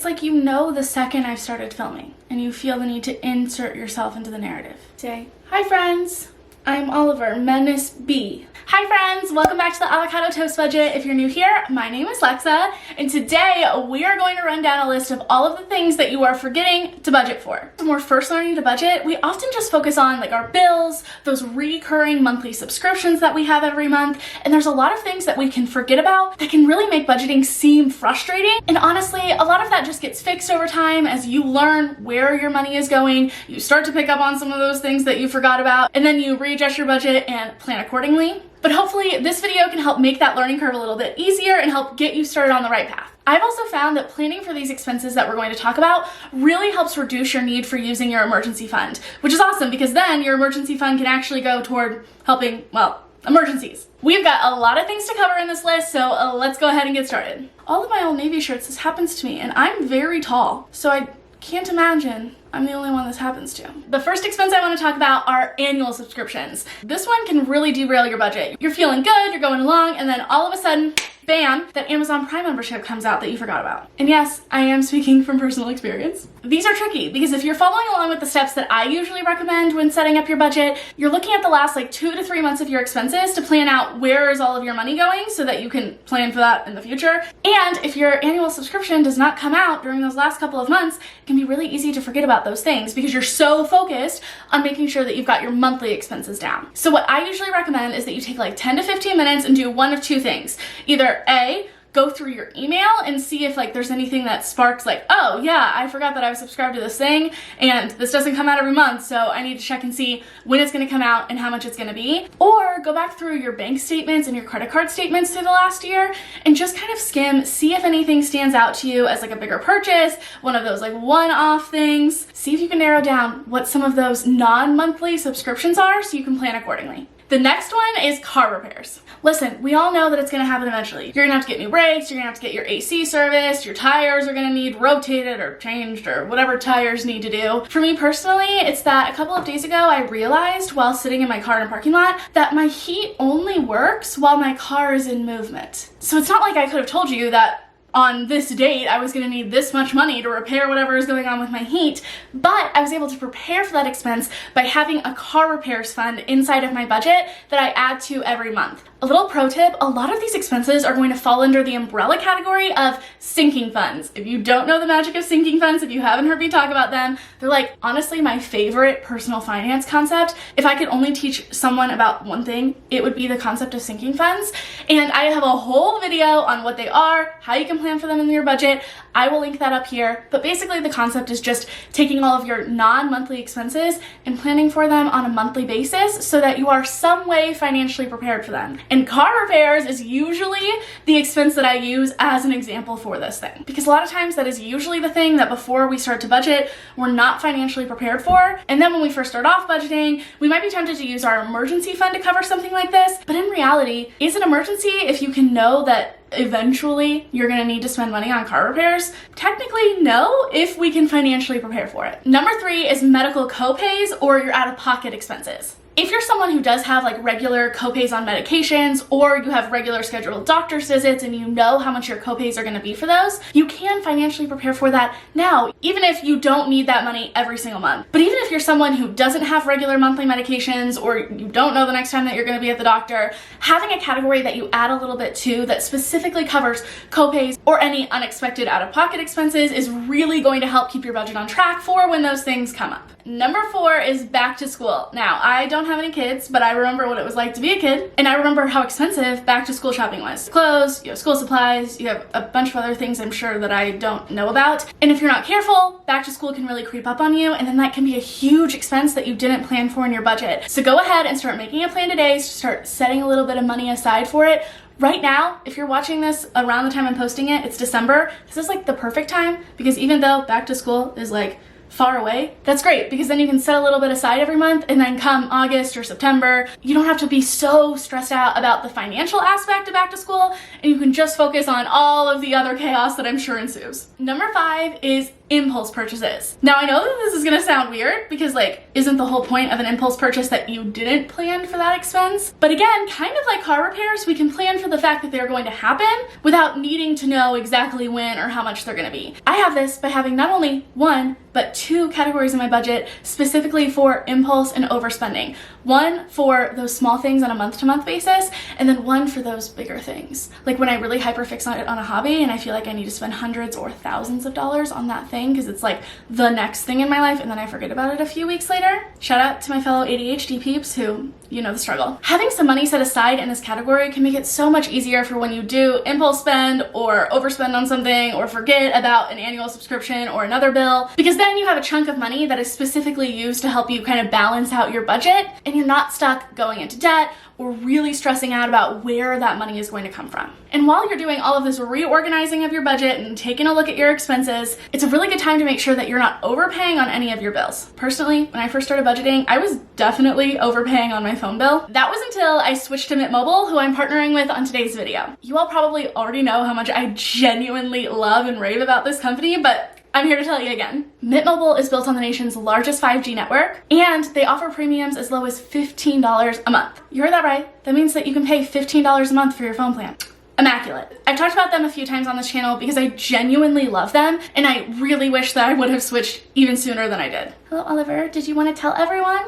like you know the second I've started filming and you feel the need to insert yourself into the narrative. Say, hi friends, I'm Oliver, Menace B. Hi friends, welcome back to the Avocado Toast Budget. If you're new here, my name is Lexa, and today we are going to run down a list of all of the things that you are forgetting to budget for. When we're first learning to budget, we often just focus on like our bills, those recurring monthly subscriptions that we have every month, and there's a lot of things that we can forget about that can really make budgeting seem frustrating. And honestly, a lot of that just gets fixed over time as you learn where your money is going, you start to pick up on some of those things that you forgot about, and then you readjust your budget and plan accordingly. But hopefully this video can help make that learning curve a little bit easier and help get you started on the right path. I've also found that planning for these expenses that we're going to talk about really helps reduce your need for using your emergency fund, which is awesome because then your emergency fund can actually go toward helping, well, emergencies. We've got a lot of things to cover in this list, so let's go ahead and get started. All of my Old Navy shirts, this happens to me, and I'm very tall, so I can't imagine I'm the only one this happens to. The first expense I want to talk about are annual subscriptions. This one can really derail your budget. You're feeling good, you're going along, and then all of a sudden, bam, that Amazon Prime membership comes out that you forgot about. And yes, I am speaking from personal experience. These are tricky because if you're following along with the steps that I usually recommend when setting up your budget, you're looking at the last like 2 to 3 months of your expenses to plan out where is all of your money going so that you can plan for that in the future. And if your annual subscription does not come out during those last couple of months, it can be really easy to forget about those things because you're so focused on making sure that you've got your monthly expenses down. So what I usually recommend is that you take like 10 to 15 minutes and do one of two things. Either A, go through your email and see if like there's anything that sparks like, oh yeah, I forgot that I was subscribed to this thing and this doesn't come out every month, so I need to check and see when it's gonna come out and how much it's gonna be. Or go back through your bank statements and your credit card statements through the last year and just kind of skim, see if anything stands out to you as like a bigger purchase, one of those like one-off things. See if you can narrow down what some of those non-monthly subscriptions are so you can plan accordingly. The next one is car repairs. Listen, we all know that it's gonna happen eventually. You're gonna have to get new brakes, you're gonna have to get your AC serviced, your tires are gonna need rotated or changed or whatever tires need to do. For me personally, it's that a couple of days ago I realized while sitting in my car in a parking lot that my heat only works while my car is in movement. So it's not like I could have told you that on this date, I was gonna need this much money to repair whatever is going on with my heat, but I was able to prepare for that expense by having a car repairs fund inside of my budget that I add to every month. A little pro tip, a lot of these expenses are going to fall under the umbrella category of sinking funds. If you don't know the magic of sinking funds, if you haven't heard me talk about them, they're like honestly my favorite personal finance concept. If I could only teach someone about one thing, it would be the concept of sinking funds. And I have a whole video on what they are, how you can plan for them in your budget. I will link that up here. But basically the concept is just taking all of your non-monthly expenses and planning for them on a monthly basis so that you are some way financially prepared for them. And car repairs is usually the expense that I use as an example for this thing. Because a lot of times that is usually the thing that before we start to budget, we're not financially prepared for. And then when we first start off budgeting, we might be tempted to use our emergency fund to cover something like this. But in reality, is an emergency if you can know that eventually you're gonna need to spend money on car repairs? Technically, no, if we can financially prepare for it. Number 3 is medical copays or your out-of-pocket expenses. If you're someone who does have like regular copays on medications or you have regular scheduled doctor's visits and you know how much your copays are going to be for those, you can financially prepare for that now, even if you don't need that money every single month. But even if you're someone who doesn't have regular monthly medications or you don't know the next time that you're going to be at the doctor, having a category that you add a little bit to that specifically covers copays or any unexpected out-of-pocket expenses is really going to help keep your budget on track for when those things come up. Number 4 is back to school. Now, I don't have any kids, but I remember what it was like to be a kid, and I remember how expensive back to school shopping was. Clothes, you have school supplies, you have a bunch of other things I'm sure that I don't know about, and if you're not careful, back to school can really creep up on you, and then that can be a huge expense that you didn't plan for in your budget. So go ahead and start making a plan today, start setting a little bit of money aside for it. Right now, if you're watching this around the time I'm posting it, it's December. This is like the perfect time because even though back to school is like far away, that's great because then you can set a little bit aside every month and then come August or September, you don't have to be so stressed out about the financial aspect of back to school and you can just focus on all of the other chaos that I'm sure ensues. Number 5 is impulse purchases. Now I know that this is gonna sound weird because like, isn't the whole point of an impulse purchase that you didn't plan for that expense? But again, kind of like car repairs, we can plan for the fact that they're going to happen without needing to know exactly when or how much they're gonna be. I have this by having not only one, but two categories in my budget specifically for impulse and overspending. One for those small things on a month-to-month basis, and then one for those bigger things. Like when I really hyperfixate on a hobby and I feel like I need to spend hundreds or thousands of dollars on that thing because it's like the next thing in my life and then I forget about it a few weeks later. Shout out to my fellow ADHD peeps who, you know the struggle. Having some money set aside in this category can make it so much easier for when you do impulse spend or overspend on something or forget about an annual subscription or another bill, because then you have a chunk of money that is specifically used to help you kind of balance out your budget and you're not stuck going into debt or really stressing out about where that money is going to come from. And while you're doing all of this reorganizing of your budget and taking a look at your expenses, it's a really good time to make sure that you're not overpaying on any of your bills. Personally, when I first started budgeting, I was definitely overpaying on my phone bill. That was until I switched to Mint Mobile, who I'm partnering with on today's video. You all probably already know how much I genuinely love and rave about this company, but I'm here to tell you again. Mint Mobile is built on the nation's largest 5G network, and they offer premiums as low as $15 a month. You heard that right. That means that you can pay $15 a month for your phone plan. Immaculate. I've talked about them a few times on this channel because I genuinely love them, and I really wish that I would have switched even sooner than I did. Hello, Oliver. Did you want to tell everyone?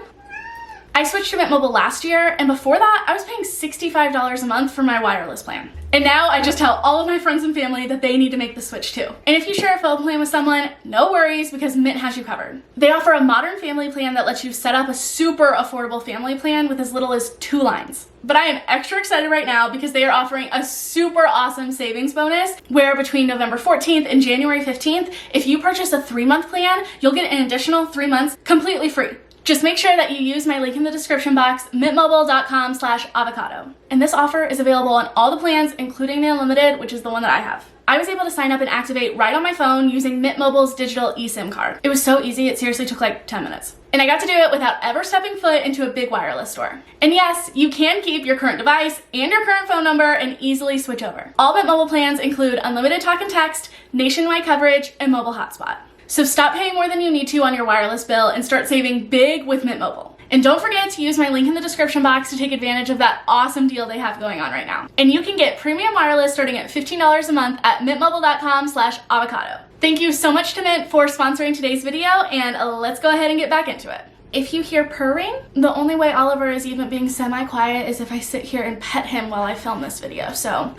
I switched to Mint Mobile last year, and before that, I was paying $65 a month for my wireless plan. And now I just tell all of my friends and family that they need to make the switch too. And if you share a phone plan with someone, no worries because Mint has you covered. They offer a modern family plan that lets you set up a super affordable family plan with as little as 2 lines. But I am extra excited right now because they are offering a super awesome savings bonus where between November 14th and January 15th, if you purchase a 3-month plan, you'll get an additional 3 months completely free. Just make sure that you use my link in the description box, mintmobile.com/avocado. And this offer is available on all the plans, including the unlimited, which is the one that I have. I was able to sign up and activate right on my phone using Mint Mobile's digital eSIM card. It was so easy, it seriously took like 10 minutes. And I got to do it without ever stepping foot into a big wireless store. And yes, you can keep your current device and your current phone number and easily switch over. All Mint Mobile plans include unlimited talk and text, nationwide coverage, and mobile hotspot. So stop paying more than you need to on your wireless bill and start saving big with Mint Mobile. And don't forget to use my link in the description box to take advantage of that awesome deal they have going on right now. And you can get premium wireless starting at $15 a month at mintmobile.com/avocado. Thank you so much to Mint for sponsoring today's video, and let's go ahead and get back into it. If you hear purring, the only way Oliver is even being semi-quiet is if I sit here and pet him while I film this video, so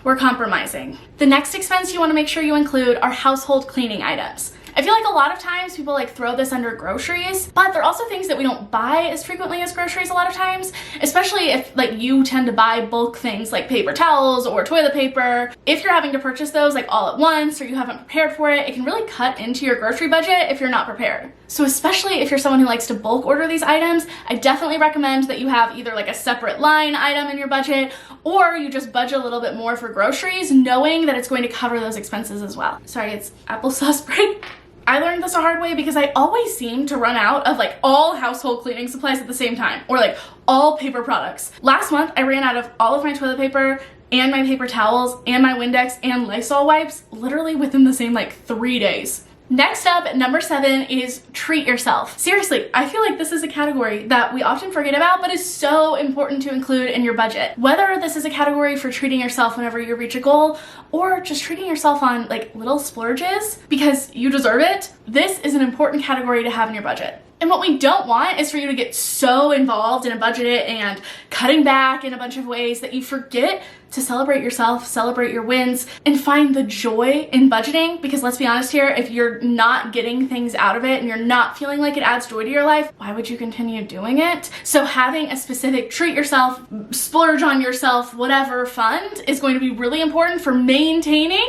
we're compromising. The next expense you want to make sure you include are household cleaning items. I feel like a lot of times people like throw this under groceries, but they're also things that we don't buy as frequently as groceries a lot of times, especially if like you tend to buy bulk things like paper towels or toilet paper. If you're having to purchase those like all at once or you haven't prepared for it, it can really cut into your grocery budget if you're not prepared. So especially if you're someone who likes to bulk order these items, I definitely recommend that you have either like a separate line item in your budget or you just budget a little bit more for groceries, knowing that it's going to cover those expenses as well. Sorry, it's applesauce break. I learned this a hard way because I always seem to run out of like all household cleaning supplies at the same time, or like all paper products. Last month, I ran out of all of my toilet paper and my paper towels and my Windex and Lysol wipes literally within the same like 3 days. Next up, number 7 is treat yourself. Seriously, I feel like this is a category that we often forget about, but is so important to include in your budget. Whether this is a category for treating yourself whenever you reach a goal, or just treating yourself on like little splurges because you deserve it, this is an important category to have in your budget. And what we don't want is for you to get so involved in a budget and cutting back in a bunch of ways that you forget to celebrate yourself, celebrate your wins, and find the joy in budgeting. Because let's be honest here, if you're not getting things out of it and you're not feeling like it adds joy to your life, why would you continue doing it? So having a specific treat yourself, splurge on yourself, whatever fund is going to be really important for maintaining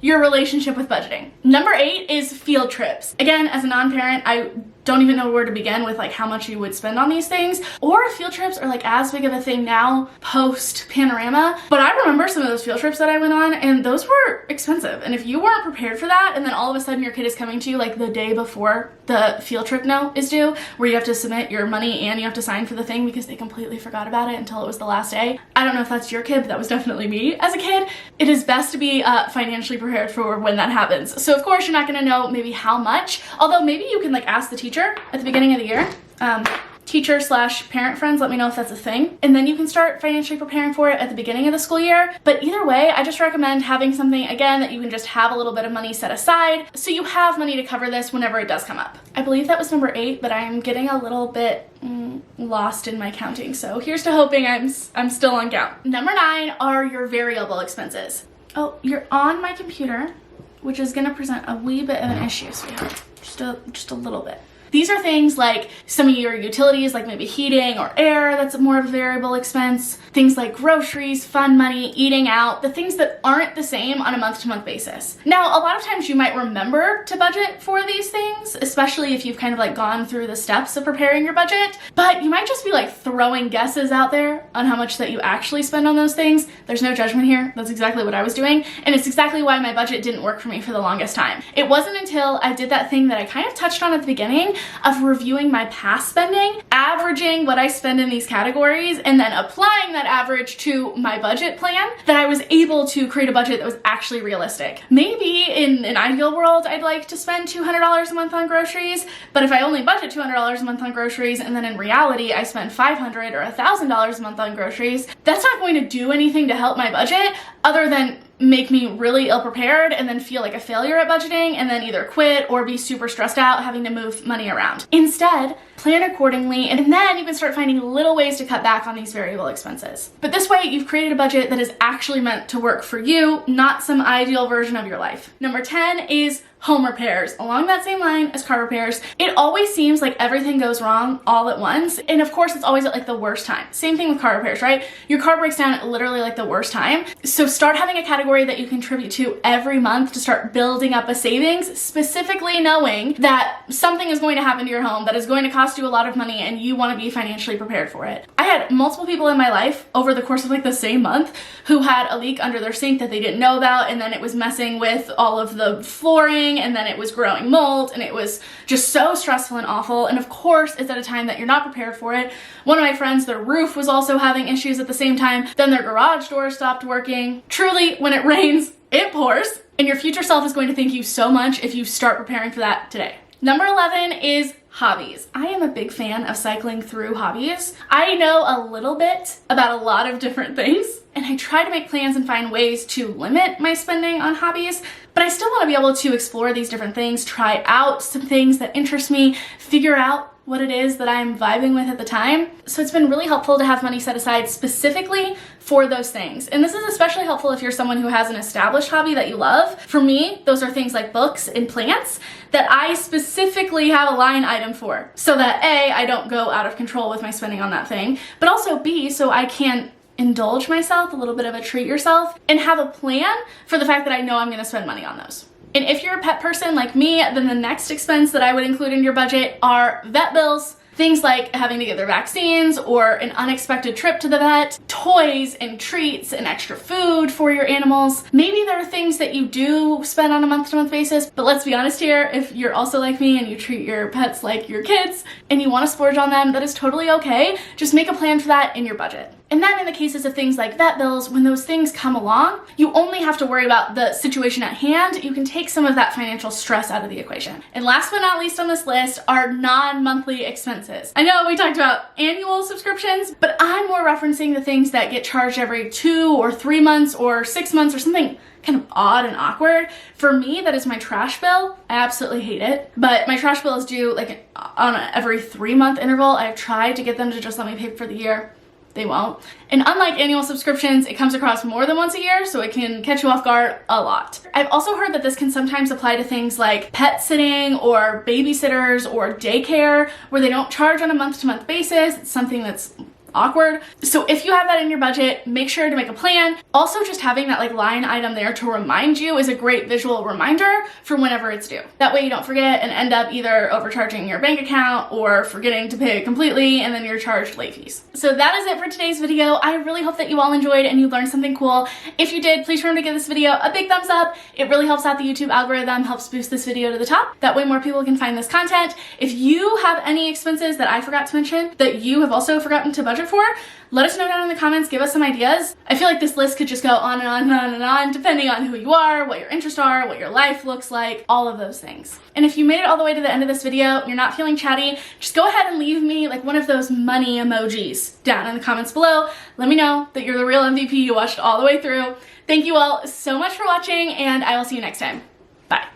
your relationship with budgeting. Number 8 is field trips. Again, as a non-parent, I don't even know where to begin with like how much you would spend on these things. Or field trips are like as big of a thing now post panorama, but I remember some of those field trips that I went on and those were expensive. And if you weren't prepared for that, and then all of a sudden your kid is coming to you like the day before the field trip note is due, where you have to submit your money and you have to sign for the thing because they completely forgot about it until it was the last day. I don't know if that's your kid, but that was definitely me as a kid. It is best to be financially prepared for when that happens. So of course you're not gonna know maybe how much, although maybe you can like ask the teacher at the beginning of the year. Teacher / parent friends, let me know if that's a thing. And then you can start financially preparing for it at the beginning of the school year. But either way, I just recommend having something, again, that you can just have a little bit of money set aside so you have money to cover this whenever it does come up. I believe that was number 8, but I'm getting a little bit lost in my counting. So here's to hoping I'm still on count. Number 9 are your variable expenses. Oh, you're on my computer, which is gonna present a wee bit of an issue, sweetheart. Just a little bit. These are things like some of your utilities, like maybe heating or air, that's more of a variable expense. Things like groceries, fun money, eating out, the things that aren't the same on a month-to-month basis. Now, a lot of times you might remember to budget for these things, especially if you've kind of like gone through the steps of preparing your budget, but you might just be like throwing guesses out there on how much that you actually spend on those things. There's no judgment here. That's exactly what I was doing. And it's exactly why my budget didn't work for me for the longest time. It wasn't until I did that thing that I kind of touched on at the beginning of reviewing my past spending, averaging what I spend in these categories, and then applying that average to my budget plan that I was able to create a budget that was actually realistic. Maybe in an ideal world, I'd like to spend $200 a month on groceries, but if I only budget $200 a month on groceries and then in reality I spend $500 or $1,000 a month on groceries, that's not going to do anything to help my budget other than make me really ill prepared and then feel like a failure at budgeting and then either quit or be super stressed out having to move money around. Instead, plan accordingly, and then you can start finding little ways to cut back on these variable expenses. But this way, you've created a budget that is actually meant to work for you, not some ideal version of your life. Number 10 is home repairs. Along that same line as car repairs, it always seems like everything goes wrong all at once. And of course, it's always at like the worst time. Same thing with car repairs, right? Your car breaks down at literally like the worst time. So start having a category that you contribute to every month to start building up a savings, specifically knowing that something is going to happen to your home that is going to cost you a lot of money and you want to be financially prepared for it. I had multiple people in my life over the course of like the same month who had a leak under their sink that they didn't know about, and then it was messing with all of the flooring, and then it was growing mold, and it was just so stressful and awful. And of course, it's at a time that you're not prepared for it. One of my friends, their roof was also having issues at the same time. Then their garage door stopped working. Truly, when it rains, it pours. And your future self is going to thank you so much if you start preparing for that today. Number 11 is hobbies. I am a big fan of cycling through hobbies. I know a little bit about a lot of different things, and I try to make plans and find ways to limit my spending on hobbies, but I still want to be able to explore these different things, try out some things that interest me, figure out what it is that I'm vibing with at the time. So it's been really helpful to have money set aside specifically for those things. And this is especially helpful if you're someone who has an established hobby that you love. For me, those are things like books and plants that I specifically have a line item for, so that A, I don't go out of control with my spending on that thing, but also B, so I can indulge myself, a little bit of a treat yourself, and have a plan for the fact that I know I'm gonna spend money on those. And if you're a pet person like me, then the next expense that I would include in your budget are vet bills, things like having to get their vaccines or an unexpected trip to the vet, toys and treats and extra food for your animals. Maybe there are things that you do spend on a month-to-month basis, but let's be honest here, if you're also like me and you treat your pets like your kids and you want to splurge on them, that is totally okay. Just make a plan for that in your budget. And then in the cases of things like vet bills, when those things come along, you only have to worry about the situation at hand. You can take some of that financial stress out of the equation. And last but not least on this list are non-monthly expenses. I know we talked about annual subscriptions, but I'm more referencing the things that get charged every 2 or 3 months or 6 months or something kind of odd and awkward. For me, that is my trash bill. I absolutely hate it, but my trash bill is due like on every 3-month interval. I've tried to get them to just let me pay for the year. They won't. And unlike annual subscriptions, it comes across more than once a year, so it can catch you off guard a lot. I've also heard that this can sometimes apply to things like pet sitting or babysitters or daycare, where they don't charge on a month-to-month basis. It's something that's awkward. So if you have that in your budget, make sure to make a plan. Also, just having that like line item there to remind you is a great visual reminder for whenever it's due. That way you don't forget and end up either overcharging your bank account or forgetting to pay it completely and then you're charged late fees. So that is it for today's video. I really hope that you all enjoyed and you learned something cool. If you did, please remember to give this video a big thumbs up. It really helps out the YouTube algorithm, helps boost this video to the top. That way more people can find this content. If you have any expenses that I forgot to mention that you have also forgotten to budget for, let us know down in the comments, give us some ideas. I feel like this list could just go on and on and on and on, depending on who you are, what your interests are, what your life looks like, all of those things. And if you made it all the way to the end of this video, you're not feeling chatty, just go ahead and leave me like one of those money emojis down in the comments below. Let me know that you're the real MVP, you watched all the way through. Thank you all so much for watching, and I will see you next time. Bye.